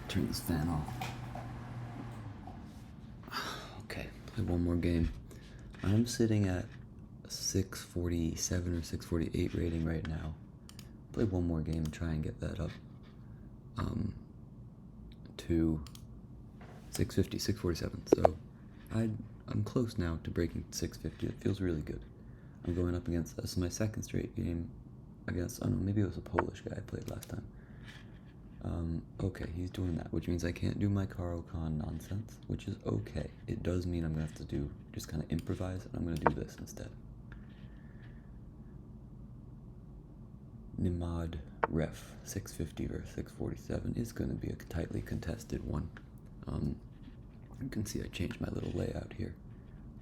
Turn this fan off. Okay, play one more game. I'm sitting at 647 or 648 rating right now. Play one more game and try and get that up to 650, 647. So I'm close now to breaking 650. It feels really good. I'm going up against, this is my second straight game against, oh no, maybe it was a Polish guy I played last time. Okay, he's doing that, which means I can't do my Caro-Kann nonsense, which is okay. It does mean I'm going to have to just kind of improvise, and I'm going to do this instead. Nimad Ref 650 versus 647 is going to be a tightly contested one. You can see I changed my little layout here.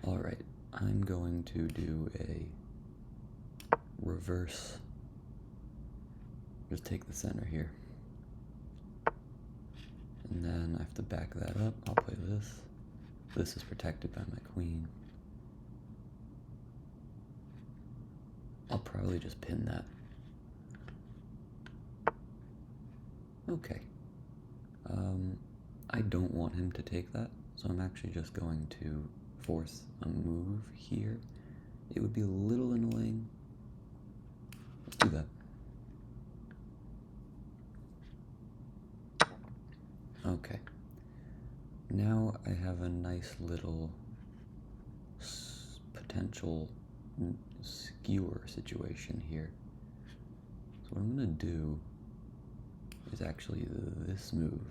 Alright, I'm going to do a reverse. Just take the center here. And then I have to back that up. I'll play this. This is protected by my queen. I'll probably just pin that. Okay. I don't want him to take that, so I'm actually just going to force a move here. It would be a little annoying. Let's do that. Okay. Now I have a nice little potential skewer situation here. So what I'm going to do is actually this move.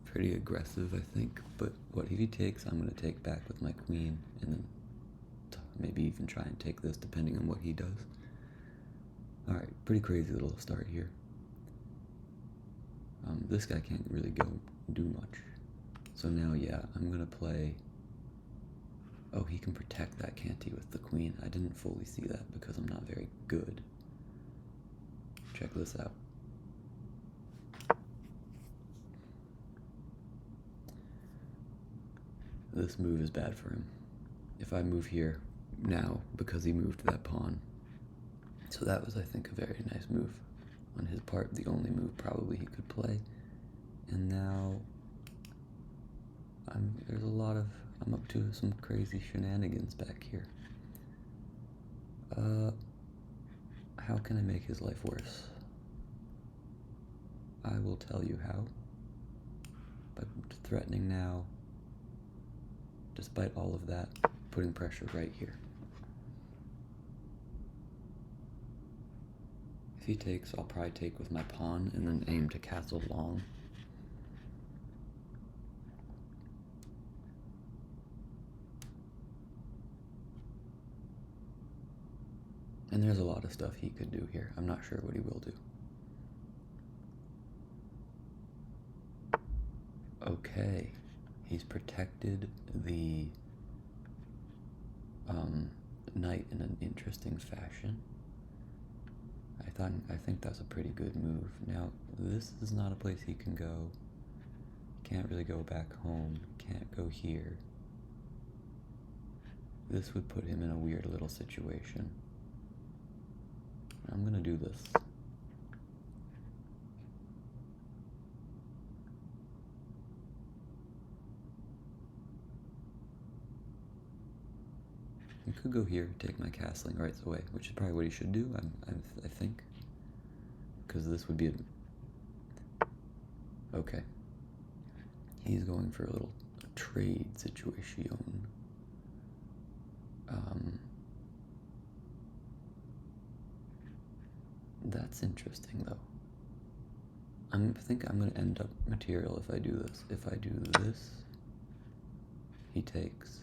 Pretty aggressive, I think, but what if he takes, I'm going to take back with my queen, and then maybe even try and take this depending on what he does. Alright, pretty crazy little start here. This guy can't really do much. So now, yeah, I'm going to play... Oh, he can protect that, can't he, with the queen? I didn't fully see that because I'm not very good. Check this out. This move is bad for him. If I move here now, because he moved that pawn. So that was, I think, a very nice move on his part. The only move probably he could play. And now I'm up to some crazy shenanigans back here. How can I make his life worse? I will tell you how. By threatening now, despite all of that, putting pressure right here. If he takes, I'll probably take with my pawn and then aim to castle long. And there's a lot of stuff he could do here. I'm not sure what he will do. Okay, he's protected the knight in an interesting fashion. I think that's a pretty good move. Now, this is not a place he can go. Can't really go back home. Can't go here. This would put him in a weird little situation. I'm gonna do this. He could go here, take my castling rights away, which is probably what he should do, I think. Because this would be a... Okay. He's going for a little trade situation. That's interesting, though. I think I'm going to end up material if I do this. If I do this, he takes.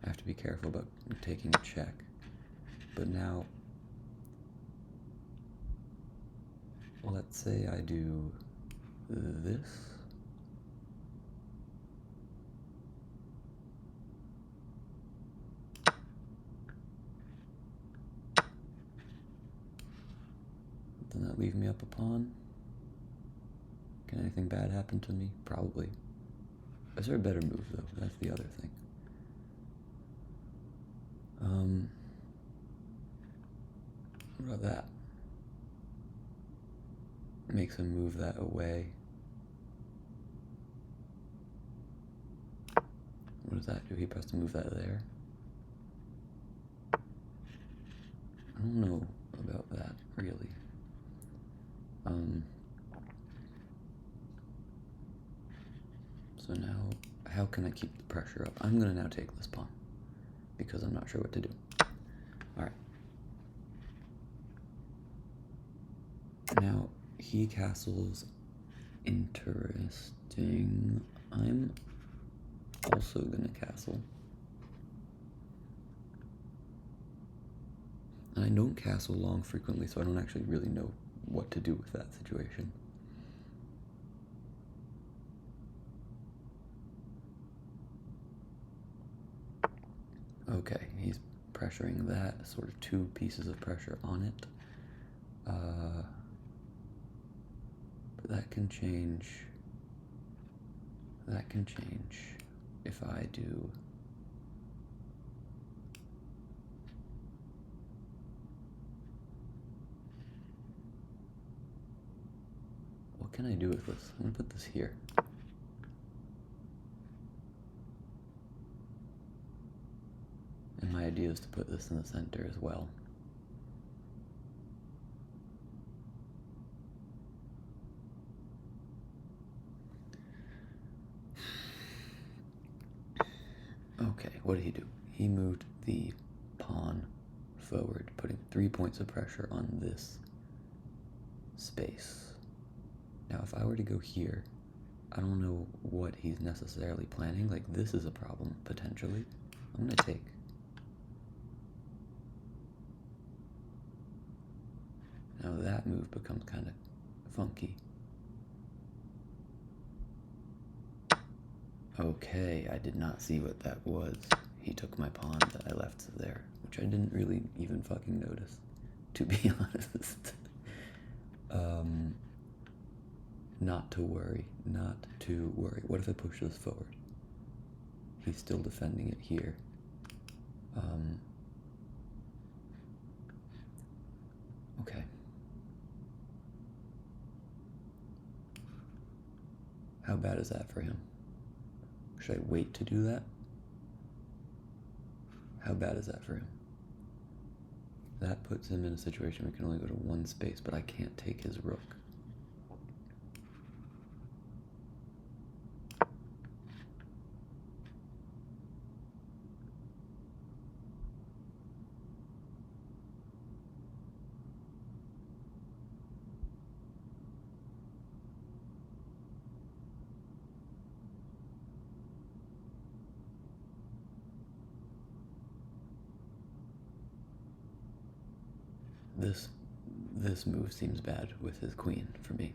I have to be careful about taking a check. But now, let's say I do this. Doesn't that leave me up a pawn? Can anything bad happen to me? Probably. Is there a better move, though? That's the other thing. What about that? Makes him move that away. What does that do? He has to move that there? I don't know about that, really. So now, how can I keep the pressure up? I'm gonna now take this pawn, because I'm not sure what to do. Alright. Now, he castles. Interesting. I'm also gonna castle. And I don't castle long frequently, so I don't actually really know what to do with that situation. Okay, he's pressuring that, sort of 2 pieces of pressure on it. But that can change. That can change if I do. What can I do with this? I'm gonna put this here. And my idea is to put this in the center as well. Okay, what did he do? He moved the pawn forward, putting 3 points of pressure on this space. Now, if I were to go here, I don't know what he's necessarily planning. Like, this is a problem, potentially. I'm gonna take. Now that move becomes kind of funky. Okay, I did not see what that was. He took my pawn that I left there, which I didn't really even fucking notice, to be honest. Not to worry, not to worry. What if I push this forward? He's still defending it here. Okay. How bad is that for him? Should I wait to do that? How bad is that for him? That puts him in a situation where he can only go to 1 space, but I can't take his rook. This move seems bad with his queen for me.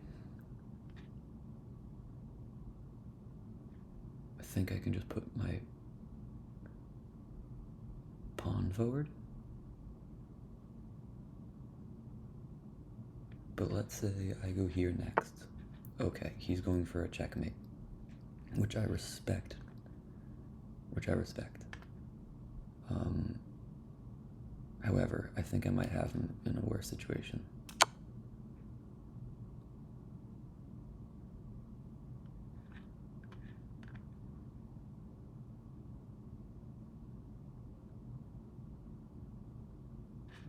I think I can just put my pawn forward. But let's say I go here next. Okay, he's going for a checkmate, which I respect. However, I think I might have him in a worse situation.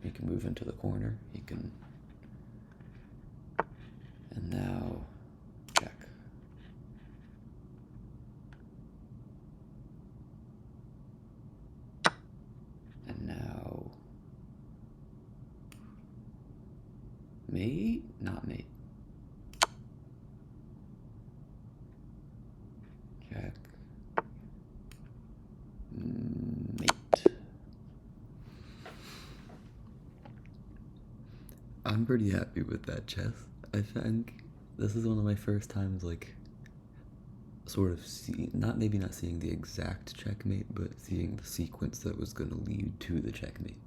He can move into the corner. He can. And now, check. And now, mate? Not mate. Check. Mate. I'm pretty happy with that chess. I think this is one of my first times, like, sort of maybe not seeing the exact checkmate, but seeing the sequence that was going to lead to the checkmate.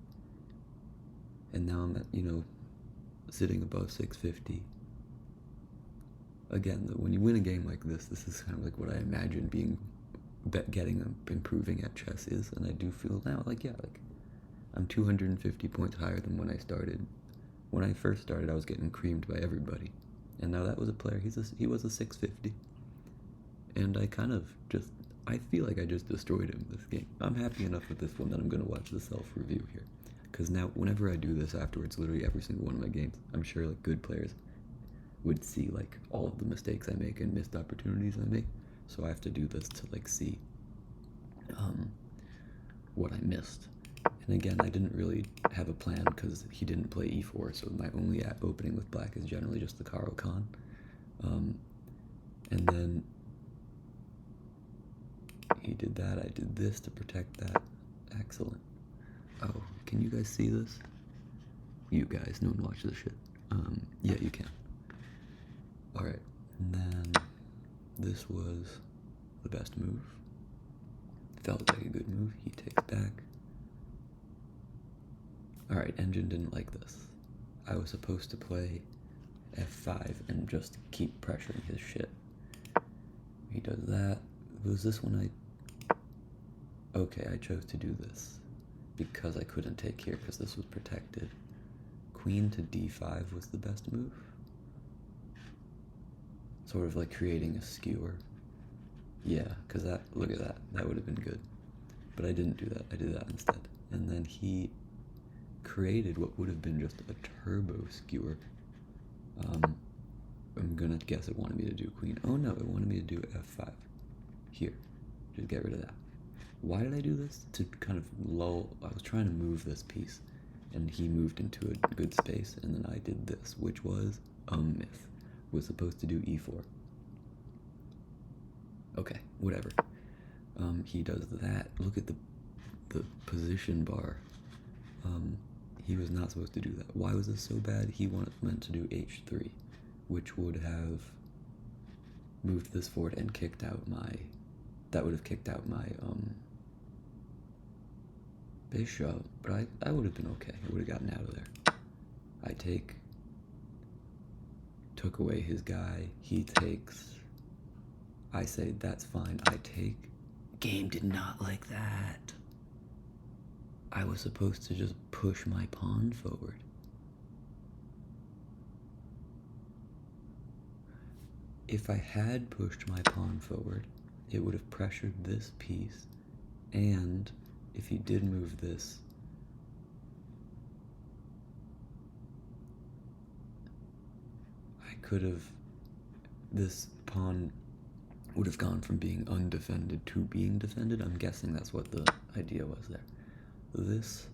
And now I'm at, sitting above 650. Again, when you win a game like this is kind of like what I imagine being improving at chess is, and I do feel now like I'm 250 points higher than when I started. When I first started, I was getting creamed by everybody, and now that was a player. He was a 650, and I feel like I just destroyed him this game. I'm happy enough with this one that I'm gonna watch the self-review here, because now whenever I do this afterwards, literally every single one of my games, I'm sure like good players would see like all of the mistakes I make and missed opportunities I make. So I have to do this to like see what I missed. And again, I didn't really have a plan because he didn't play e4, so my only opening with black is generally just the Caro-Kann. And then he did that, I did this to protect that. Excellent. Oh, can you guys see this? You guys, no one watches this shit. Yeah, you can. Alright, and then this was the best move. Felt like a good move. He takes back. Alright, Engine didn't like this. I was supposed to play f5 and just keep pressuring his shit. He does that. Was this one Okay, I chose to do this because I couldn't take here because this was protected. Queen to d5 was the best move. Sort of like creating a skewer. Yeah, because look at that. That would have been good. But I didn't do that. I did that instead. And then he created what would have been just a turbo skewer. I'm gonna guess it wanted me to do queen. Oh no, it wanted me to do f5. Here. Just get rid of that. Why did I do this? To kind of lull. I was trying to move this piece, and he moved into a good space, and then I did this, which was a myth. Was supposed to do e4. Okay, whatever. He does that. Look at the position bar. He was not supposed to do that. Why was this so bad? He meant to do h3, which would have moved this forward and kicked out that would have kicked out my bishop, but I would have been okay. I would have gotten out of there. I took away his guy. He takes. I say that's fine. I take. Game did not like that. I was supposed to just push my pawn forward. If I had pushed my pawn forward, it would have pressured this piece, and if he did move this, this pawn would have gone from being undefended to being defended. I'm guessing that's what the idea was there. This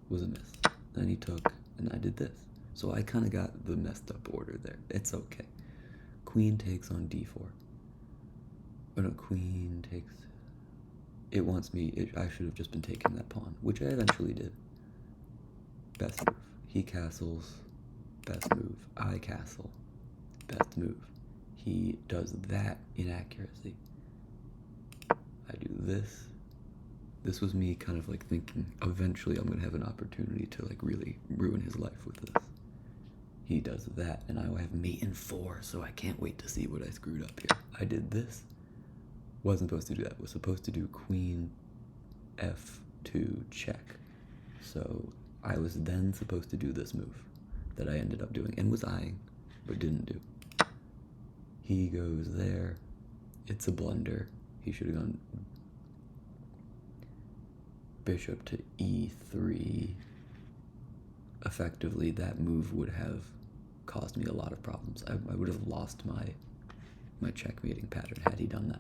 was a miss. Then he took, and I did this. So I kind of got the messed up order there. It's okay. Queen takes on d4. Oh no, queen takes. It wants me. I should have just been taking that pawn, which I eventually did. Best move. He castles. Best move. I castle. Best move. He does that inaccuracy. I do this. This was me kind of like thinking, eventually I'm going to have an opportunity to like really ruin his life with this. He does that, and I will have mate in 4, so I can't wait to see what I screwed up here. I did this. Wasn't supposed to do that. Was supposed to do queen f2 check. So I was then supposed to do this move that I ended up doing and was eyeing, but didn't do. He goes there. It's a blunder. He should have gone bishop to e3. Effectively, that move would have caused me a lot of problems. I would have lost my checkmating pattern had he done that.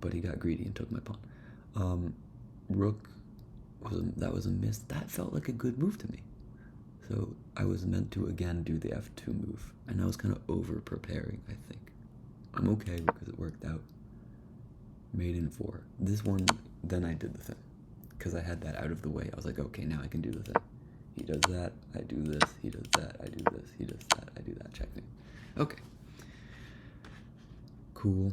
But he got greedy and took my pawn. Rook, that was a miss. That felt like a good move to me. So I was meant to again do the f2 move. And I was kind of over-preparing, I think. I'm okay because it worked out. Mate in 4. This one, then I did the thing. Because I had that out of the way. I was like, okay, now I can do the thing. He does that, I do this, he does that, I do this, he does that, I do that, checkmate. Okay. Cool.